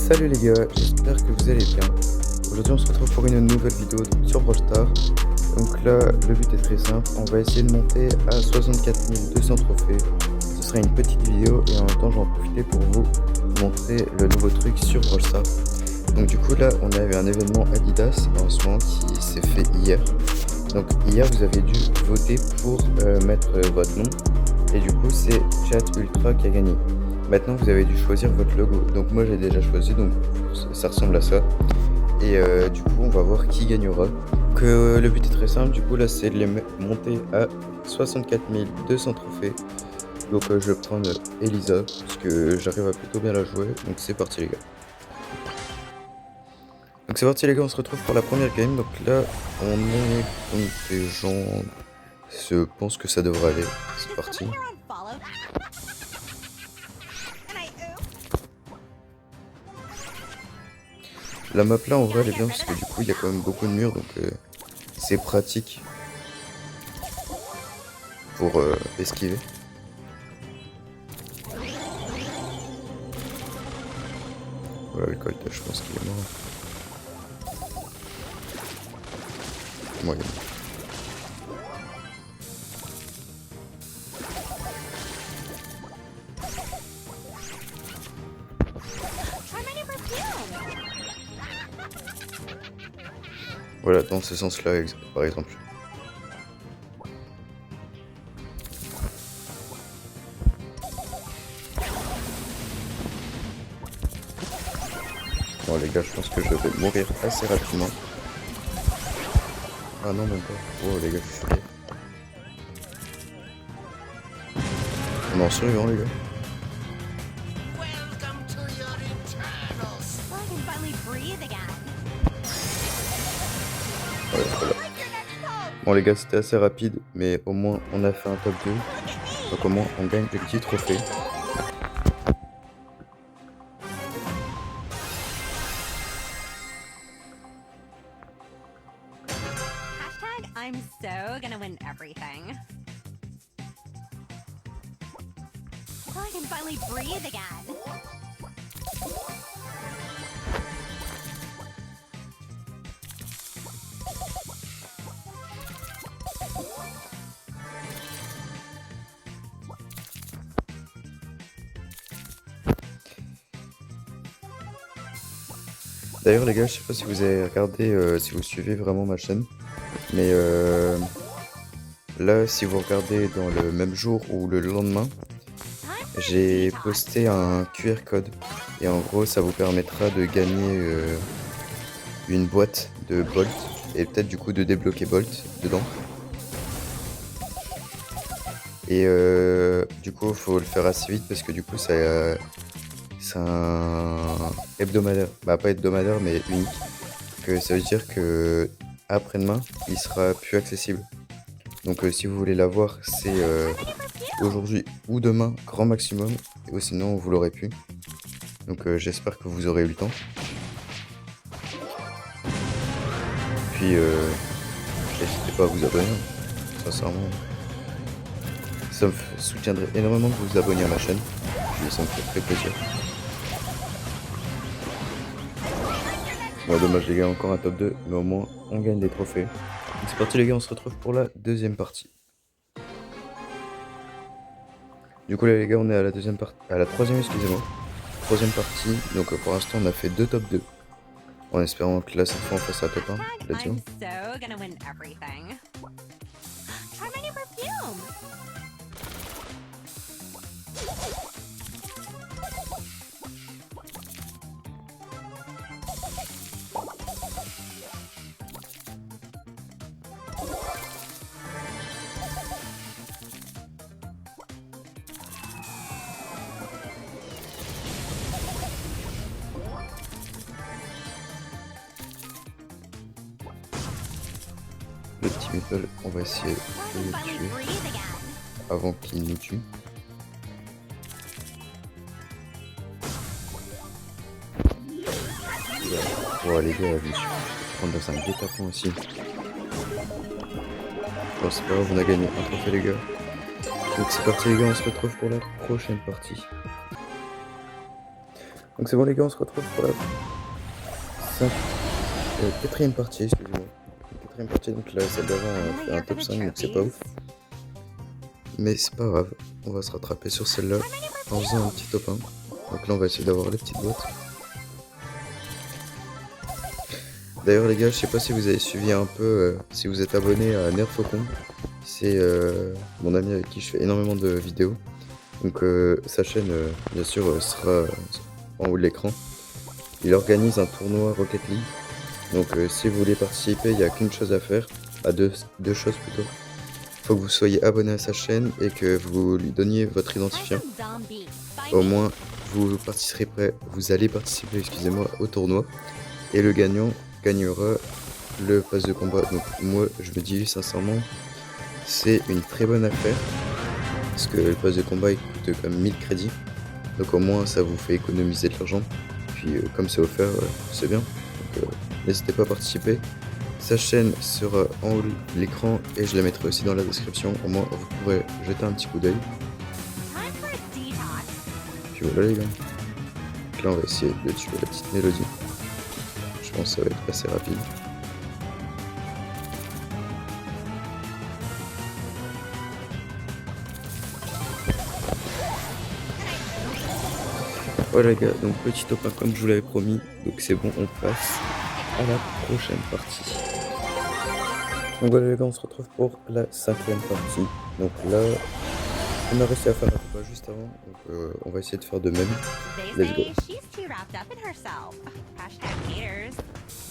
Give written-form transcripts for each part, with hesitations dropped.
Salut les gars, j'espère que vous allez bien. Aujourd'hui on se retrouve pour une nouvelle vidéo sur Brawl Stars. Donc là le but est très simple, on va essayer de monter à 64 200 trophées. Ce sera une petite vidéo et en même temps j'en profiter pour vous montrer le nouveau truc sur Brawl Stars. Donc du coup là on avait un événement Adidas en ce moment qui s'est fait hier. Donc hier vous avez dû voter pour mettre votre nom et du coup c'est Chat Ultra qui a gagné. Maintenant vous avez dû choisir votre logo. Donc moi j'ai déjà choisi, donc ça ressemble à ça. Et du coup on va voir qui gagnera. Que le but est très simple, du coup là c'est de les monter à 64 200 trophées. Donc je vais prendre Elisa parce que j'arrive à plutôt bien la jouer. Donc c'est parti les gars. Donc c'est parti les gars, on se retrouve pour la première game. Donc là on est donc des gens. Je pense que ça devrait aller. C'est parti. La map là en vrai elle est bien parce que du coup il y a quand même beaucoup de murs, donc c'est pratique pour esquiver. Voilà le Colt, je pense qu'il est mort. Moi il est mort. Voilà, dans ce sens-là, par exemple. Bon les gars, je pense que je vais mourir assez rapidement. Ah non, même pas. Oh les gars, je suis choqué. On est en survivant les gars. Ouais, voilà. Bon les gars, c'était assez rapide, mais au moins on a fait un top 2. Donc au moins on gagne des petits trophées. I'm so gonna win everything. So I can finally breathe again. D'ailleurs les gars, je sais pas si vous avez regardé, si vous suivez vraiment ma chaîne, mais là si vous regardez dans le même jour ou le lendemain, j'ai posté un QR code et en gros ça vous permettra de gagner une boîte de Bolt et peut-être du coup de débloquer Bolt dedans. Et du coup faut le faire assez vite parce que du coup c'est un hebdomadaire, bah pas hebdomadaire mais unique, que ça veut dire que après-demain il sera plus accessible. Donc si vous voulez l'avoir c'est aujourd'hui ou demain grand maximum, ou sinon vous l'aurez pu. Donc j'espère que vous aurez eu le temps. Puis n'hésitez pas à vous abonner, sincèrement. Ça me soutiendrait énormément que vous vous abonniez à ma chaîne. Puis ça me fait très plaisir. Ouais, dommage les gars, encore un top 2, mais au moins on gagne des trophées. Donc c'est parti les gars, on se retrouve pour la deuxième partie. Du coup là les gars, on est à la deuxième partie, à la troisième, excusez-moi. Troisième partie, donc pour l'instant on a fait 2 top 2. En espérant que là cette fois on fasse un top 1. Let's go. I'm so gonna win everything. Try my new perfume. Le petit Meeple, on va essayer de So I le can finally tuer breathe again. avant qu'il nous tue. Oh les gars, je me suis fait prendre dans un guet-apens aussi. Bon c'est pas grave, on a gagné un trophée les gars. Donc c'est parti les gars, on se retrouve pour la prochaine partie. Donc c'est bon les gars, on se retrouve pour la quatrième partie, excusez-moi. Quatrième partie, donc là celle d'avant on a fait un top 5 donc c'est pas ouf. Mais c'est pas grave, on va se rattraper sur celle-là en faisant un petit top 1. Donc là on va essayer d'avoir les petites boîtes. D'ailleurs les gars, je sais pas si vous avez suivi un peu, si vous êtes abonné à Nerfaucon. C'est mon ami avec qui je fais énormément de vidéos. Donc sa chaîne bien sûr sera en haut de l'écran. Il organise un tournoi Rocket League. Donc si vous voulez participer, il n'y a qu'une chose à faire. Deux choses plutôt. Il faut que vous soyez abonné à sa chaîne et que vous lui donniez votre identifiant. Au moins vous allez participer, excusez-moi, au tournoi. Et le gagnant gagnera le pass de combat. Donc moi je me dis sincèrement, c'est une très bonne affaire. Parce que le pass de combat il coûte quand même 1000 crédits. Donc au moins ça vous fait économiser de l'argent. Puis comme c'est offert, c'est bien. Donc n'hésitez pas à participer. Sa chaîne sera en haut de l'écran et je la mettrai aussi dans la description. Au moins vous pourrez jeter un petit coup d'œil. Puis voilà les gars. Donc là on va essayer de tuer la petite mélodie. Je pense que ça va être assez rapide. Voilà les gars, donc petit top 1 comme je vous l'avais promis. Donc c'est bon, on passe à la prochaine partie. Donc voilà les gars, on se retrouve pour la 5e partie. Donc là, on a réussi à faire un combat juste avant. Donc on va essayer de faire de même. Let's go.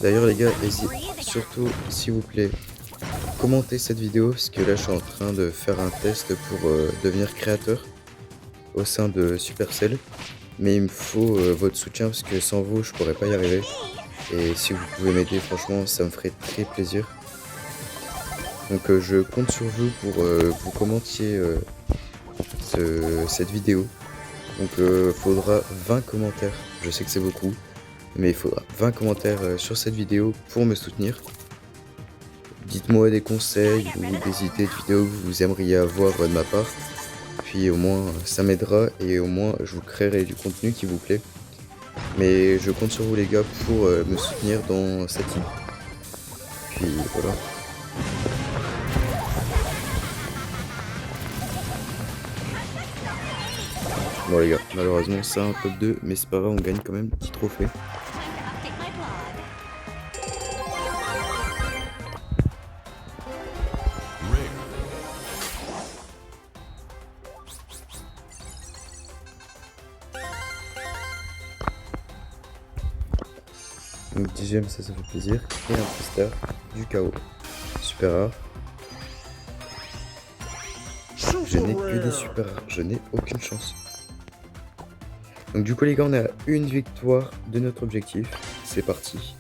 D'ailleurs les gars, surtout s'il vous plaît, commentez cette vidéo. Parce que là je suis en train de faire un test pour devenir créateur au sein de Supercell. Mais il me faut votre soutien parce que sans vous je pourrais pas y arriver. Et si vous pouvez m'aider, franchement ça me ferait très plaisir. Donc je compte sur vous pour vous commentiez cette vidéo. Donc faudra 20 commentaires. Je sais que c'est beaucoup, mais il faudra 20 commentaires sur cette vidéo pour me soutenir. Dites-moi des conseils ou des idées de vidéos que vous aimeriez avoir de ma part. Puis au moins ça m'aidera et au moins je vous créerai du contenu qui vous plaît. Mais je compte sur vous les gars pour me soutenir dans cette idée. Puis voilà. Bon les gars, malheureusement c'est un top 2, mais c'est pas grave, on gagne quand même petit trophée. Donc 10ème, ça fait plaisir. Et un twister du chaos. Super rare. Je n'ai que des super rares, je n'ai aucune chance. Donc du coup les gars, on est à une victoire de notre objectif. C'est parti.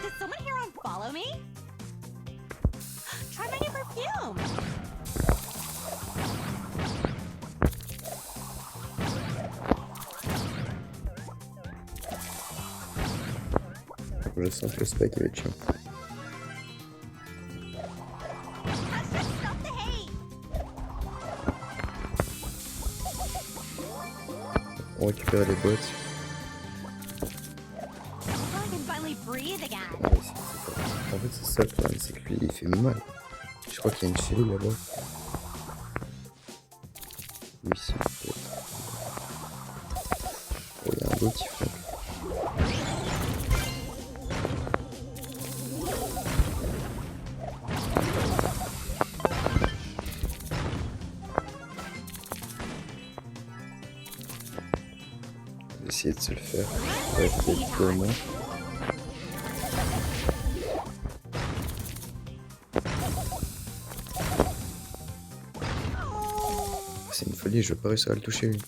Did someone here unfollow me? Try my new perfume. Je sens que le spike va être chiant. Stop the hate. On récupère les bottes. So I can finally breathe again. Ah ouais, en fait c'est ça le problème, c'est que lui il fait mal. Je crois qu'il y a une cellule là-bas. Oui, c'est peut-être. Oh, il y a un bot qui flanque. Essayer de se le faire. Ouais, peut-être comment. C'est une folie, je veux pas réussir à le toucher lui.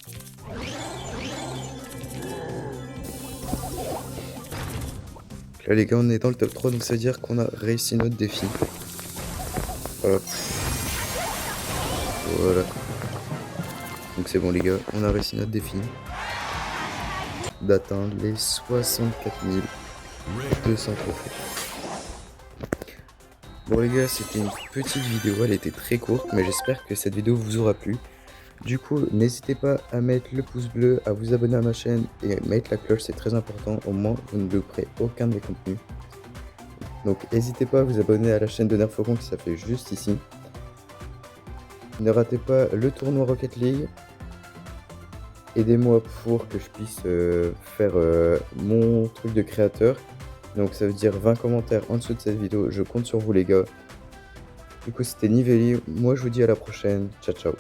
Là les gars, on est dans le top 3, donc ça veut dire qu'on a réussi notre défi. Hop. Voilà. Donc c'est bon les gars, on a réussi notre défi d'atteindre les 64 000 200 trophées. Bon les gars, c'était une petite vidéo, elle était très courte, mais j'espère que cette vidéo vous aura plu. Du coup, n'hésitez pas à mettre le pouce bleu, à vous abonner à ma chaîne et mettre la cloche, c'est très important, au moins vous ne louperez aucun de mes contenus. Donc n'hésitez pas à vous abonner à la chaîne de Nerfocon qui s'affiche juste ici. Ne ratez pas le tournoi Rocket League. Aidez-moi pour que je puisse faire mon truc de créateur. Donc ça veut dire 20 commentaires en dessous de cette vidéo. Je compte sur vous les gars. Du coup c'était Niveli. Moi je vous dis à la prochaine. Ciao ciao.